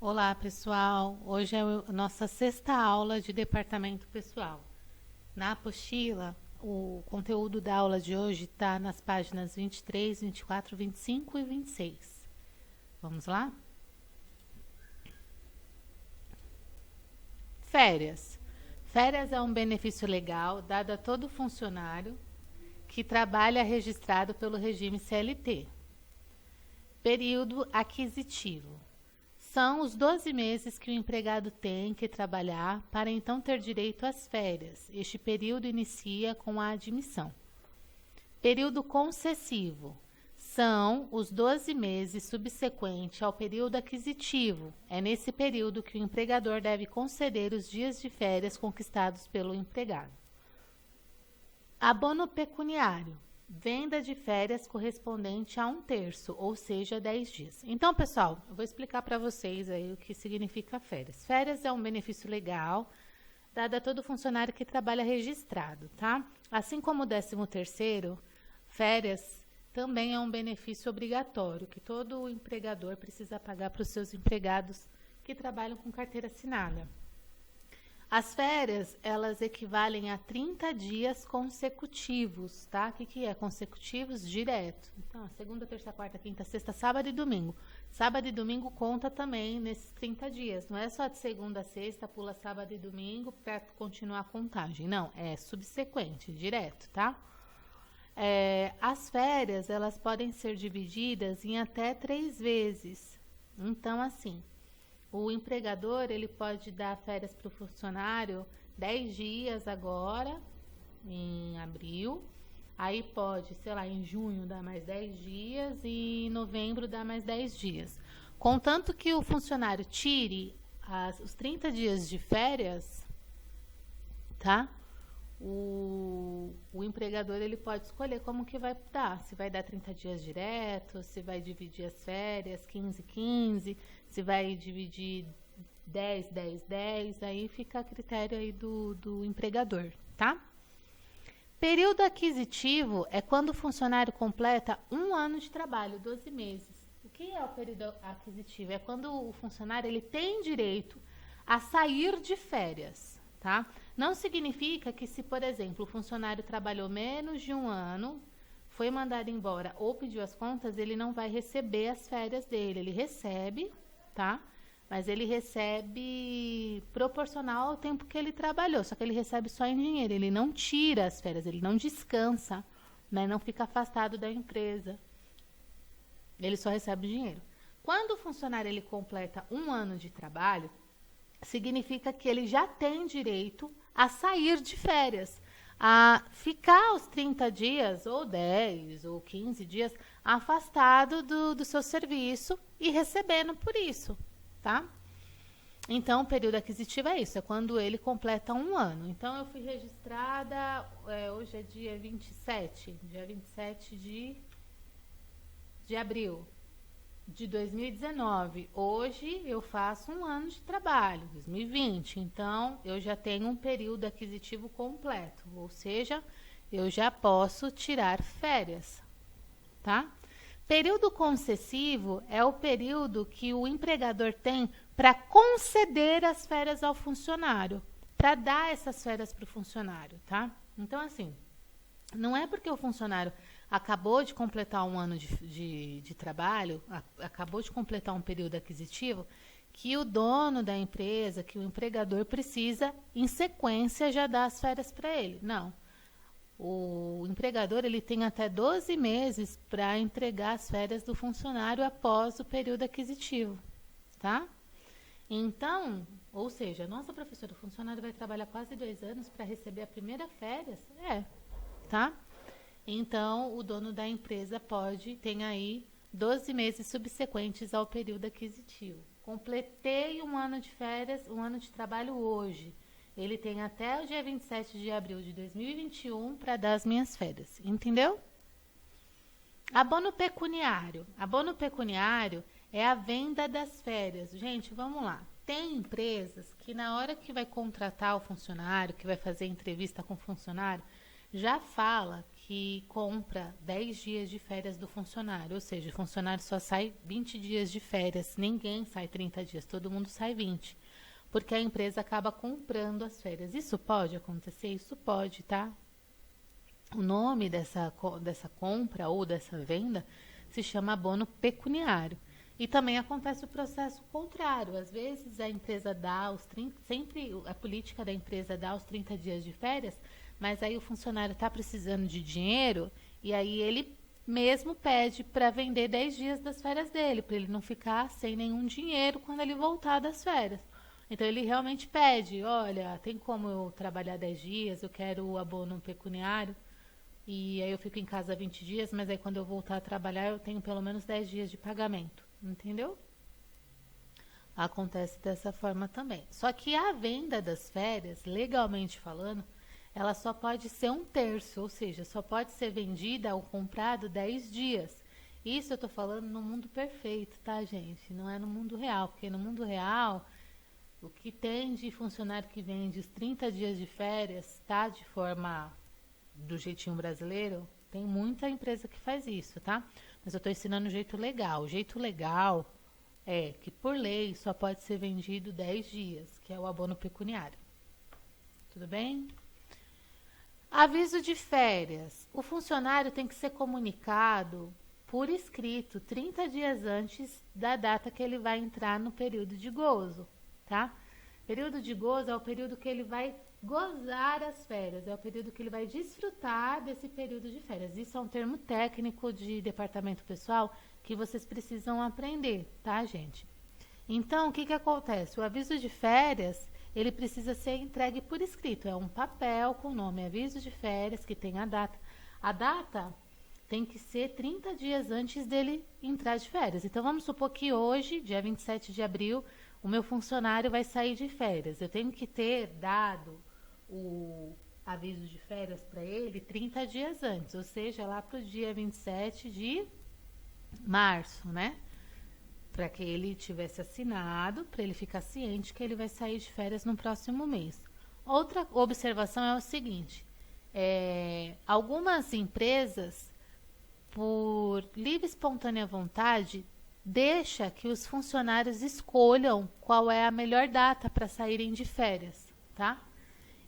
Olá, pessoal. Hoje é a nossa sexta aula de departamento pessoal. Na apostila, o conteúdo da aula de hoje está nas páginas 23, 24, 25 e 26. Vamos lá? Férias. Férias é um benefício legal dado a todo funcionário que trabalha registrado pelo regime CLT. Período aquisitivo. São os 12 meses que o empregado tem que trabalhar para então ter direito às férias. Este período inicia com a admissão. Período concessivo. São os 12 meses subsequentes ao período aquisitivo. É nesse período que o empregador deve conceder os dias de férias conquistados pelo empregado. Abono pecuniário. Venda de férias correspondente a 1/3, ou seja, 10 dias. Então, pessoal, eu vou explicar para vocês aí o que significa férias. Férias é um benefício legal dado a todo funcionário que trabalha registrado, tá? Assim como o 13º, férias também é um benefício obrigatório que todo empregador precisa pagar para os seus empregados que trabalham com carteira assinada. As férias, elas equivalem a 30 dias consecutivos, tá? O que é consecutivos? Direto. Então, segunda, terça, quarta, quinta, sexta, sábado e domingo. Sábado e domingo conta também nesses 30 dias. Não é só de segunda a sexta, pula sábado e domingo para continuar a contagem. Não, é subsequente, direto, tá? As férias, elas podem ser divididas em até 3 vezes. Então, assim, o empregador, ele pode dar férias para o funcionário 10 dias agora, em abril. Aí pode, sei lá, em junho dar mais 10 dias e em novembro dar mais 10 dias. Contanto que o funcionário tire os 30 dias de férias, tá? O empregador, ele pode escolher como que vai dar. Se vai dar 30 dias direto, se vai dividir as férias 15, 15, se vai dividir 10, 10, 10, aí fica a critério aí do empregador, tá? Período aquisitivo é quando o funcionário completa 1 ano de trabalho, 12 meses. O que é o período aquisitivo? É quando o funcionário, ele tem direito a sair de férias, tá? Não significa que se, por exemplo, o funcionário trabalhou menos de 1 ano, foi mandado embora ou pediu as contas, ele não vai receber as férias dele. Ele recebe, tá? Mas ele recebe proporcional ao tempo que ele trabalhou, só que ele recebe só em dinheiro, ele não tira as férias, ele não descansa, né? Não fica afastado da empresa, ele só recebe dinheiro. Quando o funcionário, ele completa 1 ano de trabalho, significa que ele já tem direito a sair de férias, a ficar os 30 dias, ou 10, ou 15 dias, afastado do seu serviço e recebendo por isso, tá? Então, o período aquisitivo é isso, é quando ele completa 1 ano. Então, eu fui registrada, hoje é dia 27 de abril de 2019. Hoje eu faço 1 ano de trabalho, 2020. Então, eu já tenho um período aquisitivo completo, ou seja, eu já posso tirar férias, tá? Período concessivo é o período que o empregador tem para conceder as férias ao funcionário, para dar essas férias para o funcionário, tá? Então, assim, não é porque o funcionário acabou de completar 1 ano de trabalho, acabou de completar um período aquisitivo, que o dono da empresa, que o empregador precisa, em sequência, já dar as férias para ele. Não. O empregador, ele tem até 12 meses para entregar as férias do funcionário após o período aquisitivo, tá? Então, ou seja, nossa, professora, o funcionário vai trabalhar quase 2 anos para receber a primeira férias? Tá? Então, o dono da empresa tem aí 12 meses subsequentes ao período aquisitivo. Completei 1 ano de férias, 1 ano de trabalho hoje. Ele tem até o dia 27 de abril de 2021 para dar as minhas férias. Entendeu? Abono pecuniário. Abono pecuniário é a venda das férias. Gente, vamos lá. Tem empresas que na hora que vai contratar o funcionário, que vai fazer entrevista com o funcionário, já fala que que compra 10 dias de férias do funcionário, ou seja, o funcionário só sai 20 dias de férias, ninguém sai 30 dias, todo mundo sai 20, porque a empresa acaba comprando as férias. Isso pode acontecer? Isso pode, tá? O nome dessa compra ou dessa venda se chama abono pecuniário. E também acontece o processo contrário. Às vezes a empresa dá os 30, sempre a política da empresa dá os 30 dias de férias, mas aí o funcionário está precisando de dinheiro e aí ele mesmo pede para vender 10 dias das férias dele, para ele não ficar sem nenhum dinheiro quando ele voltar das férias. Então ele realmente pede, olha, tem como eu trabalhar 10 dias, eu quero o abono pecuniário, e aí eu fico em casa 20 dias, mas aí quando eu voltar a trabalhar eu tenho pelo menos 10 dias de pagamento, entendeu? Acontece dessa forma também. Só que a venda das férias, legalmente falando, ela só pode ser um terço, ou seja, só pode ser vendida ou comprado 10 dias. Isso eu tô falando no mundo perfeito, tá, gente? Não é no mundo real, porque no mundo real, o que tem de funcionário que vende os 30 dias de férias, tá, de forma do jeitinho brasileiro, tem muita empresa que faz isso, tá? Mas eu tô ensinando o jeito legal. O jeito legal é que, por lei, só pode ser vendido 10 dias, que é o abono pecuniário. Tudo bem? Aviso de férias. O funcionário tem que ser comunicado por escrito 30 dias antes da data que ele vai entrar no período de gozo, tá? Período de gozo é o período que ele vai gozar as férias, é o período que ele vai desfrutar desse período de férias. Isso é um termo técnico de departamento pessoal que vocês precisam aprender, tá, gente? Então, o que que acontece? O aviso de férias, ele precisa ser entregue por escrito. É um papel com o nome aviso de férias, que tem a data. A data tem que ser 30 dias antes dele entrar de férias. Então, vamos supor que hoje, dia 27 de abril, o meu funcionário vai sair de férias. Eu tenho que ter dado o aviso de férias para ele 30 dias antes, ou seja, lá para o dia 27 de março, né? Para que ele tivesse assinado, para ele ficar ciente que ele vai sair de férias no próximo mês. Outra observação é o seguinte: algumas empresas, por livre e espontânea vontade, deixa que os funcionários escolham qual é a melhor data para saírem de férias, tá?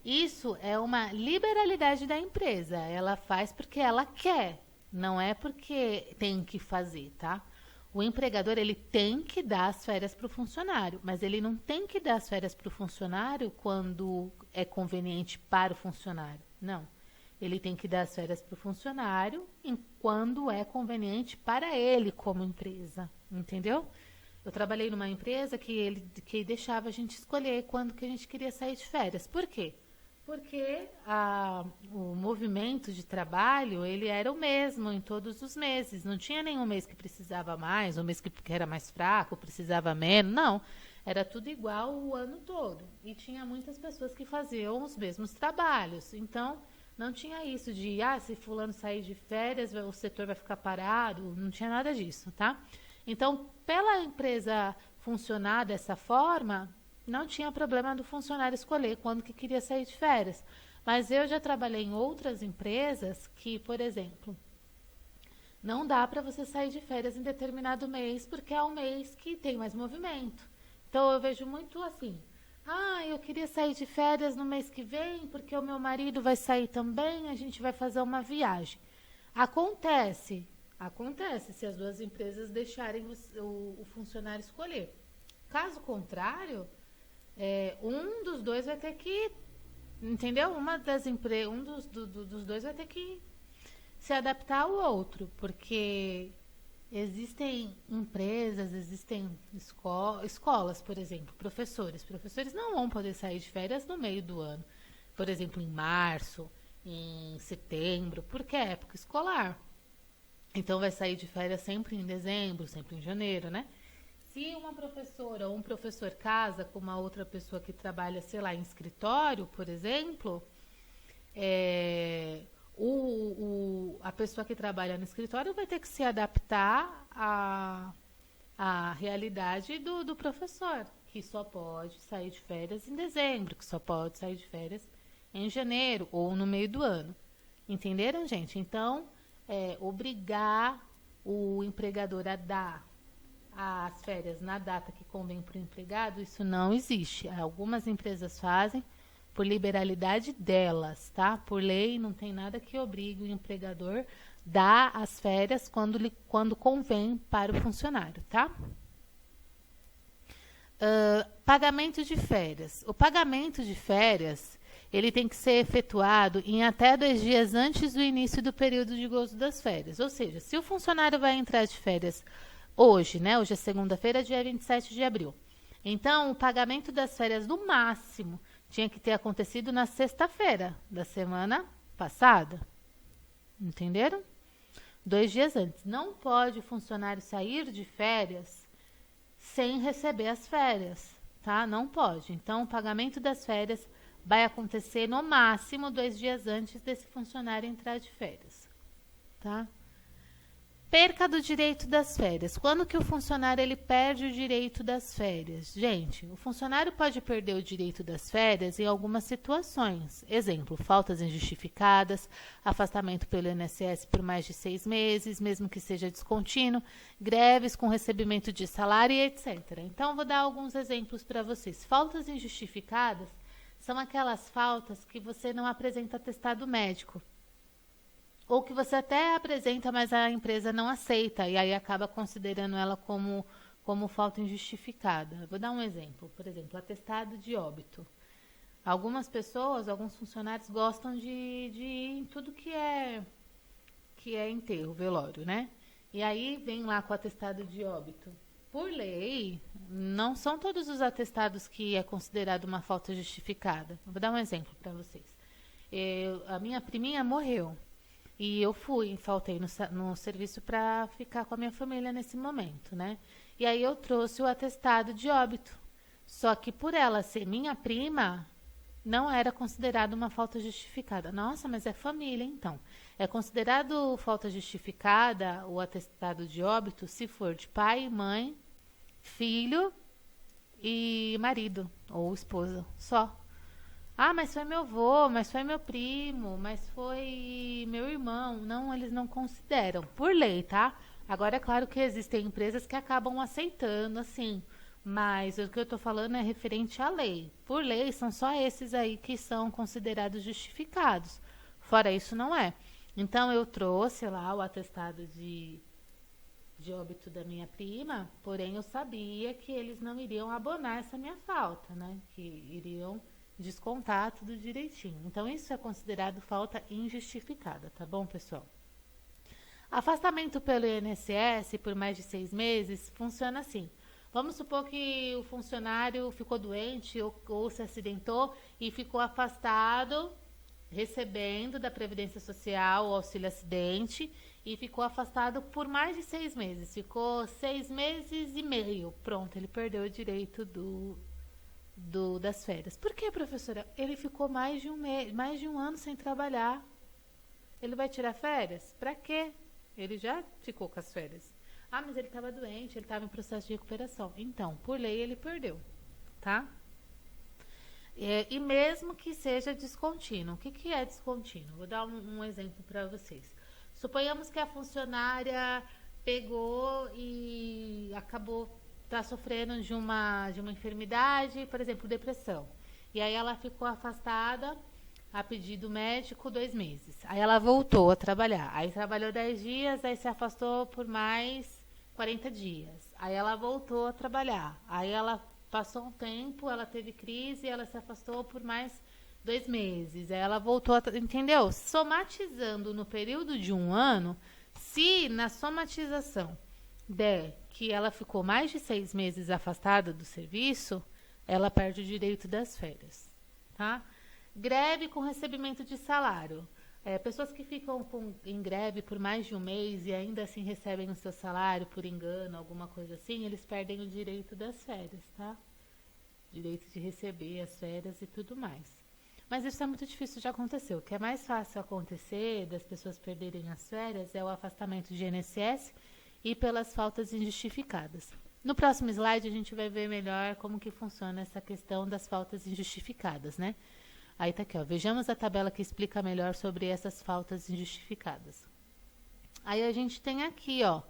Isso é uma liberalidade da empresa. Ela faz porque ela quer, não é porque tem que fazer, tá? O empregador, ele tem que dar as férias para o funcionário, mas ele não tem que dar as férias para o funcionário quando é conveniente para o funcionário. Não. Ele tem que dar as férias para o funcionário quando é conveniente para ele como empresa, entendeu? Eu trabalhei numa empresa que deixava a gente escolher quando que a gente queria sair de férias. Por quê? Porque o movimento de trabalho, ele era o mesmo em todos os meses. Não tinha nenhum mês que precisava mais, um mês que era mais fraco, precisava menos. Não, era tudo igual o ano todo. E tinha muitas pessoas que faziam os mesmos trabalhos. Então, não tinha isso de, se fulano sair de férias, o setor vai ficar parado. Não tinha nada disso, tá? Então, pela empresa funcionar dessa forma, não tinha problema do funcionário escolher quando que queria sair de férias. Mas eu já trabalhei em outras empresas que, por exemplo, não dá para você sair de férias em determinado mês, porque é um mês que tem mais movimento. Então, eu vejo muito assim, eu queria sair de férias no mês que vem, porque o meu marido vai sair também, a gente vai fazer uma viagem. Acontece se as duas empresas deixarem o funcionário escolher. Caso contrário, um dos dois vai ter que, entendeu? Um dos dois vai ter que se adaptar ao outro, porque existem empresas, existem escolas, por exemplo, professores. Professores não vão poder sair de férias no meio do ano, por exemplo, em março, em setembro, porque é época escolar. Então vai sair de férias sempre em dezembro, sempre em janeiro, né? Se uma professora ou um professor casa com uma outra pessoa que trabalha, sei lá, em escritório, por exemplo, a pessoa que trabalha no escritório vai ter que se adaptar à realidade do professor, que só pode sair de férias em dezembro, que só pode sair de férias em janeiro ou no meio do ano. Entenderam, gente? Então, obrigar o empregador a dar as férias na data que convém para o empregado, isso não existe. Algumas empresas fazem por liberalidade delas, tá? Por lei, não tem nada que obrigue o empregador a dar as férias quando convém para o funcionário, tá? Pagamento de férias. O pagamento de férias, ele tem que ser efetuado em até 2 dias antes do início do período de gozo das férias. Ou seja, se o funcionário vai entrar de férias hoje, né? Hoje é segunda-feira, dia 27 de abril. Então, o pagamento das férias, no máximo, tinha que ter acontecido na sexta-feira da semana passada. Entenderam? 2 dias antes. Não pode o funcionário sair de férias sem receber as férias, tá? Não pode. Então, o pagamento das férias vai acontecer no máximo 2 dias antes desse funcionário entrar de férias, tá? Perca do direito das férias. Quando que o funcionário ele perde o direito das férias? Gente, o funcionário pode perder o direito das férias em algumas situações. Exemplo, faltas injustificadas, afastamento pelo INSS por mais de 6 meses, mesmo que seja descontínuo, greves com recebimento de salário e etc. Então, vou dar alguns exemplos para vocês. Faltas injustificadas são aquelas faltas que você não apresenta atestado médico. Ou que você até apresenta, mas a empresa não aceita, e aí acaba considerando ela como falta injustificada. Vou dar um exemplo. Por exemplo, atestado de óbito. Algumas pessoas, alguns funcionários gostam de ir em tudo que é enterro, velório, né? E aí vem lá com o atestado de óbito. Por lei, não são todos os atestados que é considerado uma falta justificada. Vou dar um exemplo para vocês. A minha priminha morreu. E eu faltei no serviço para ficar com a minha família nesse momento, né? E aí eu trouxe o atestado de óbito. Só que por ela ser minha prima, não era considerado uma falta justificada. Nossa, mas é família, então. É considerado falta justificada o atestado de óbito se for de pai, mãe, filho e marido ou esposa, só. Ah, mas foi meu avô, mas foi meu primo, mas foi meu irmão. Não, eles não consideram, por lei, tá? Agora, é claro que existem empresas que acabam aceitando, assim, mas o que eu estou falando é referente à lei. Por lei, são só esses aí que são considerados justificados. Fora isso, não é. Então, eu trouxe lá o atestado de óbito da minha prima, porém eu sabia que eles não iriam abonar essa minha falta, né? Que iriam descontar tudo direitinho. Então, isso é considerado falta injustificada, tá bom, pessoal? Afastamento pelo INSS por mais de 6 meses funciona assim. Vamos supor que o funcionário ficou doente ou se acidentou e ficou afastado, recebendo da Previdência Social o auxílio acidente e ficou afastado por mais de 6 meses. Ficou 6 meses e meio. Pronto, ele perdeu o direito das férias. Por que, professora? Ele ficou mais de um ano sem trabalhar. Ele vai tirar férias? Para quê? Ele já ficou com as férias. Ah, mas ele estava doente, ele estava em processo de recuperação. Então, por lei, ele perdeu, tá? E mesmo que seja descontínuo. O que é descontínuo? Vou dar um exemplo para vocês. Suponhamos que a funcionária pegou e está sofrendo de uma enfermidade, por exemplo, depressão. E aí ela ficou afastada a pedido médico 2 meses. Aí ela voltou a trabalhar. Aí trabalhou 10 dias, aí se afastou por mais 40 dias. Aí ela voltou a trabalhar. Aí ela passou um tempo, ela teve crise, ela se afastou por mais 2 meses. Aí ela voltou entendeu? Somatizando no período de 1 ano, se na somatização der que ela ficou mais de 6 meses afastada do serviço, ela perde o direito das férias, tá? Greve com recebimento de salário. Pessoas que ficam em greve por mais de 1 mês e ainda assim recebem o seu salário por engano, alguma coisa assim, eles perdem o direito das férias, tá? Direito de receber as férias e tudo mais. Mas isso é muito difícil de acontecer. O que é mais fácil acontecer das pessoas perderem as férias é o afastamento de INSS e pelas faltas injustificadas. No próximo slide a gente vai ver melhor como que funciona essa questão das faltas injustificadas, né? Aí tá aqui, ó. Vejamos a tabela que explica melhor sobre essas faltas injustificadas. Aí a gente tem aqui, ó,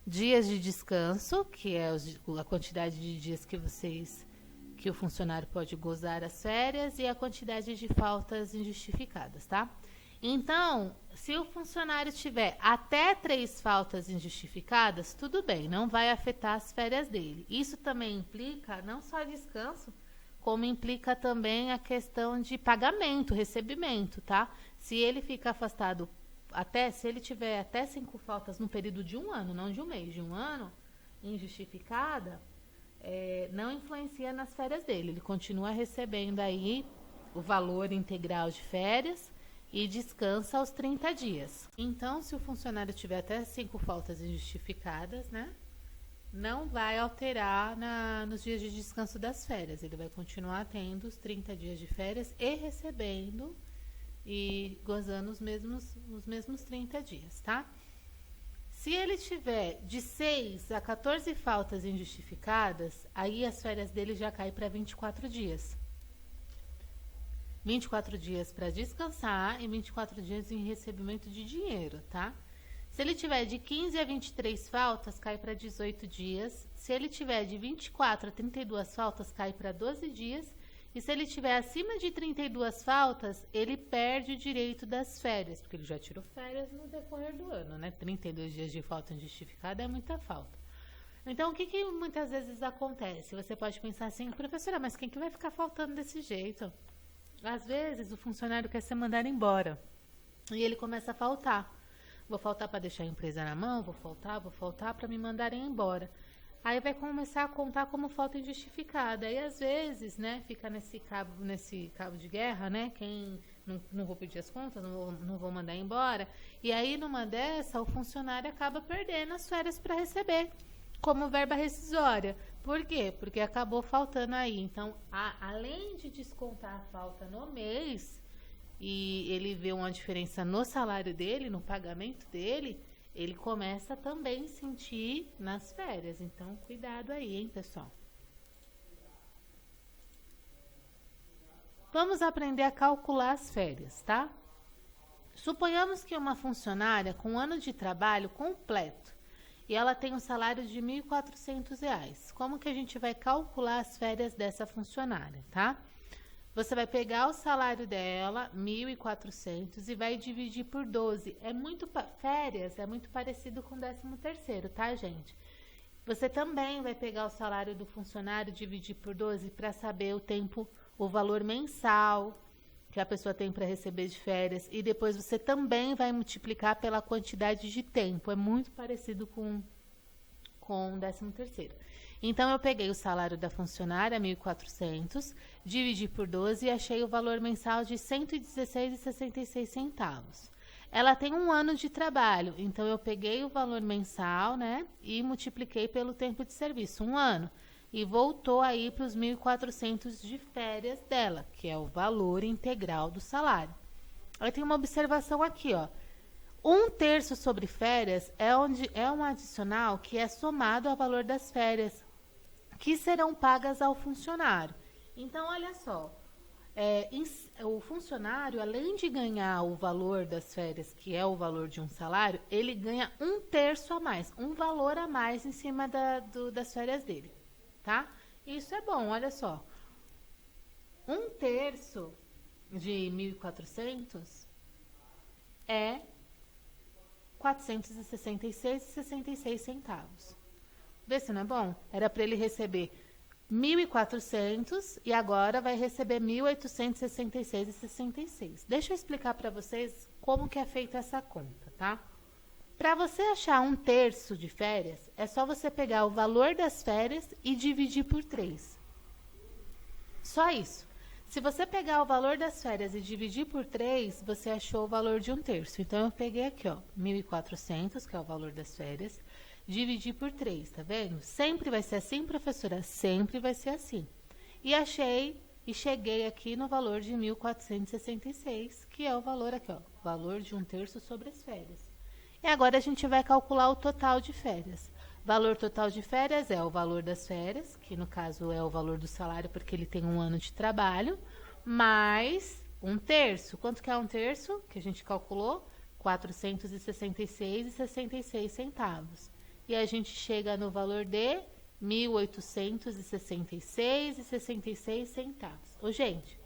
dias de descanso, que é a quantidade de dias que o funcionário pode gozar as férias, e a quantidade de faltas injustificadas, tá? Então, se o funcionário tiver até 3 faltas injustificadas, tudo bem, não vai afetar as férias dele. Isso também implica não só descanso, como implica também a questão de pagamento, recebimento, tá? Se ele fica afastado se ele tiver até 5 faltas no período de 1 ano, não de 1 mês, de 1 ano, injustificada, não influencia nas férias dele. Ele continua recebendo aí o valor integral de férias e descansa aos 30 dias. Então, se o funcionário tiver até 5 faltas injustificadas, né, não vai alterar nos dias de descanso das férias. Ele vai continuar tendo os 30 dias de férias e recebendo e gozando os mesmos 30 dias, tá? Se ele tiver de 6 a 14 faltas injustificadas, aí as férias dele já caem para 24 dias. 24 dias para descansar e 24 dias em recebimento de dinheiro, tá? Se ele tiver de 15 a 23 faltas, cai para 18 dias. Se ele tiver de 24 a 32 faltas, cai para 12 dias. E se ele tiver acima de 32 faltas, ele perde o direito das férias, porque ele já tirou férias no decorrer do ano, né? 32 dias de falta injustificada é muita falta. Então, o que muitas vezes acontece? Você pode pensar assim, professora, mas quem que vai ficar faltando desse jeito? Às vezes, o funcionário quer ser mandado embora e ele começa a faltar. Vou faltar para deixar a empresa na mão, vou faltar para me mandarem embora. Aí vai começar a contar como falta injustificada. Aí, às vezes, né, fica nesse cabo de guerra, né? Quem não vou pedir as contas, não vou mandar embora. E aí, numa dessa, o funcionário acaba perdendo as férias para receber, como verba rescisória. Por quê? Porque acabou faltando aí. Então, além de descontar a falta no mês, e ele vê uma diferença no salário dele, no pagamento dele, ele começa também a sentir nas férias. Então, cuidado aí, hein, pessoal? Vamos aprender a calcular as férias, tá? Suponhamos que uma funcionária com um ano de trabalho completo e ela tem um salário de R$ 1.400. Como que a gente vai calcular as férias dessa funcionária, tá? Você vai pegar o salário dela, 1.400, e vai dividir por 12. Férias é muito parecido com o 13º, tá, gente? Você também vai pegar o salário do funcionário, dividir por 12 para saber o valor mensal que a pessoa tem para receber de férias. E depois você também vai multiplicar pela quantidade de tempo. É muito parecido com o 13º. Então, eu peguei o salário da funcionária, 1.400, dividi por 12 e achei o valor mensal de R$ 116,66. Ela tem um ano de trabalho, então eu peguei o valor mensal, né, e multipliquei pelo tempo de serviço, 1 ano. E voltou aí para os 1.400 de férias dela, que é o valor integral do salário. Aí tem uma observação aqui, ó. 1/3 sobre férias é um adicional que é somado ao valor das férias que serão pagas ao funcionário. Então, olha só, o funcionário, além de ganhar o valor das férias, que é o valor de um salário, ele ganha 1/3 a mais, um valor a mais em cima das férias dele, tá? Isso é bom, olha só. 1/3 de 1.400 é 466,66 centavos. Vê se não é bom? Era para ele receber 1.400 e agora vai receber 1.866,66. Deixa eu explicar para vocês como que é feita essa conta, tá? Para você achar 1/3 de férias, é só você pegar o valor das férias e dividir por 3. Só isso. Se você pegar o valor das férias e dividir por 3, você achou o valor de 1/3. Então, eu peguei aqui, ó, 1.400, que é o valor das férias, dividir por 3, tá vendo? Sempre vai ser assim, professora? Sempre vai ser assim. E cheguei aqui no valor de 1.466, que é o valor aqui, ó, valor de 1/3 sobre as férias. E agora a gente vai calcular o total de férias. Valor total de férias é o valor das férias, que no caso é o valor do salário, porque ele tem um ano de trabalho, mais um terço. Quanto que é um terço? Que a gente calculou? R$ 466,66. E a gente chega no valor de R$ 1.866,66. Ô, gente,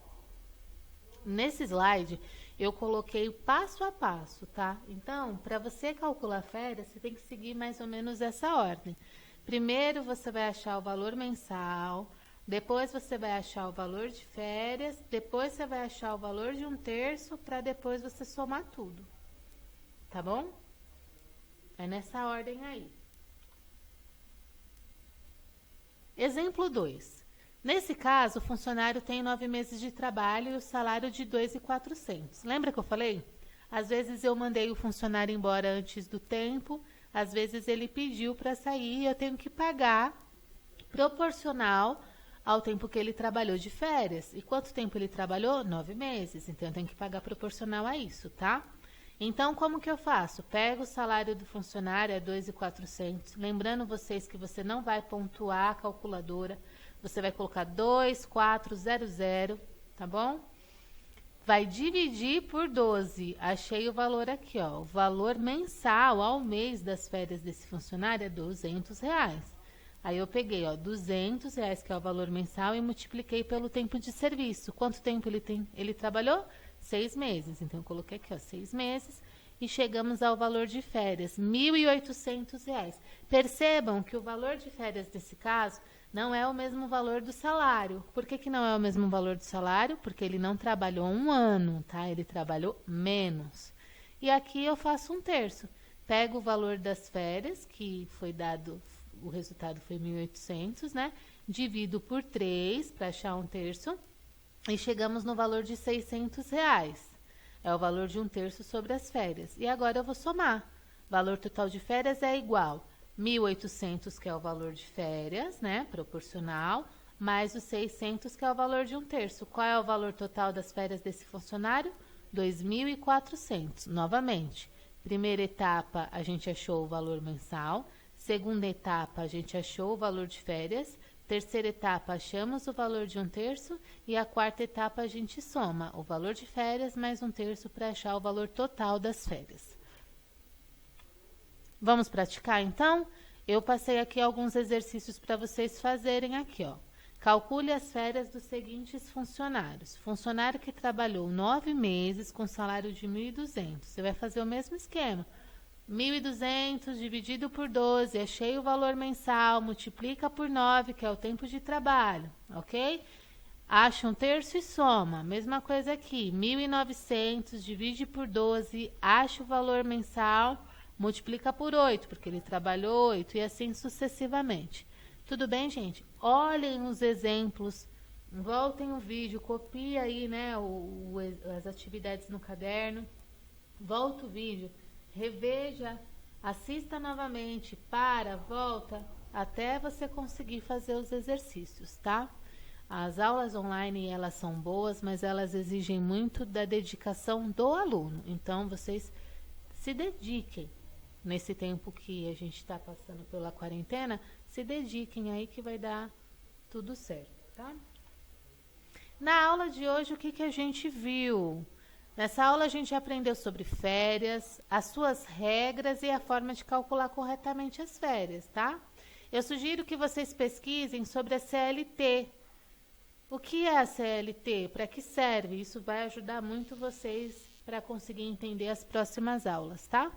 nesse slide eu coloquei passo a passo, tá? Então, para você calcular férias, você tem que seguir mais ou menos essa ordem. Primeiro você vai achar o valor mensal, depois você vai achar o valor de férias, depois você vai achar o valor de um terço, para depois você somar tudo. Tá bom? É nessa ordem aí. Exemplo 2. Nesse caso, o funcionário tem 9 meses de trabalho e o salário de R$ 2.400. Lembra que eu falei? Às vezes eu mandei o funcionário embora antes do tempo, às vezes ele pediu para sair e eu tenho que pagar proporcional ao tempo que ele trabalhou de férias. E quanto tempo ele trabalhou? 9 meses. Então eu tenho que pagar proporcional a isso, tá? Então, como que eu faço? Pego o salário do funcionário, é R$ 2.400. Lembrando vocês que você não vai pontuar a calculadora. Você vai colocar 2.400, tá bom? Vai dividir por 12. Achei o valor aqui, ó. O valor mensal ao mês das férias desse funcionário é R$ 200. Aí eu peguei, ó, R$ 200, que é o valor mensal, e multipliquei pelo tempo de serviço. Quanto tempo ele trabalhou? 6 meses. Então, eu coloquei aqui, ó, 6 meses. E chegamos ao valor de férias, R$ 1.800. Percebam que o valor de férias desse caso não é o mesmo valor do salário. Por que que não é o mesmo valor do salário? Porque ele não trabalhou um ano, tá? Ele trabalhou menos. E aqui eu faço um terço. Pego o valor das férias, que foi dado, o resultado foi 1.800, né? Divido por 3 para achar um terço. E chegamos no valor de R$ 600. É o valor de um terço sobre as férias. E agora eu vou somar. Valor total de férias é igual 1.800, que é o valor de férias, né? Proporcional, mais os 600, que é o valor de um terço. Qual é o valor total das férias desse funcionário? 2.400. Novamente, primeira etapa a gente achou o valor mensal. Segunda etapa a gente achou o valor de férias. Terceira etapa, achamos o valor de um terço. E a quarta etapa, a gente soma o valor de férias mais um terço para achar o valor total das férias. Vamos praticar, então? Eu passei aqui alguns exercícios para vocês fazerem aqui, ó. Calcule as férias dos seguintes funcionários. Funcionário que trabalhou 9 meses com salário de 1.200. Você vai fazer o mesmo esquema. 1.200 dividido por 12, achei o valor mensal, multiplica por 9, que é o tempo de trabalho, ok? Acha um terço e soma. Mesma coisa aqui, 1.900 divide por 12, acha o valor mensal, multiplica por 8, porque ele trabalhou 8 e assim sucessivamente. Tudo bem, gente? Olhem os exemplos, voltem o vídeo, copia aí, né, as atividades no caderno, volta o vídeo, reveja, assista novamente, volta, até você conseguir fazer os exercícios, tá? As aulas online, elas são boas, mas elas exigem muito da dedicação do aluno. Então, vocês se dediquem. Nesse tempo que a gente está passando pela quarentena, se dediquem aí que vai dar tudo certo, tá? Na aula de hoje, o que que a gente viu? Nessa aula a gente aprendeu sobre férias, as suas regras e a forma de calcular corretamente as férias, tá? Eu sugiro que vocês pesquisem sobre a CLT. O que é a CLT? Para que serve? Isso vai ajudar muito vocês para conseguir entender as próximas aulas, tá?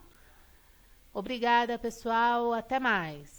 Obrigada, pessoal. Até mais.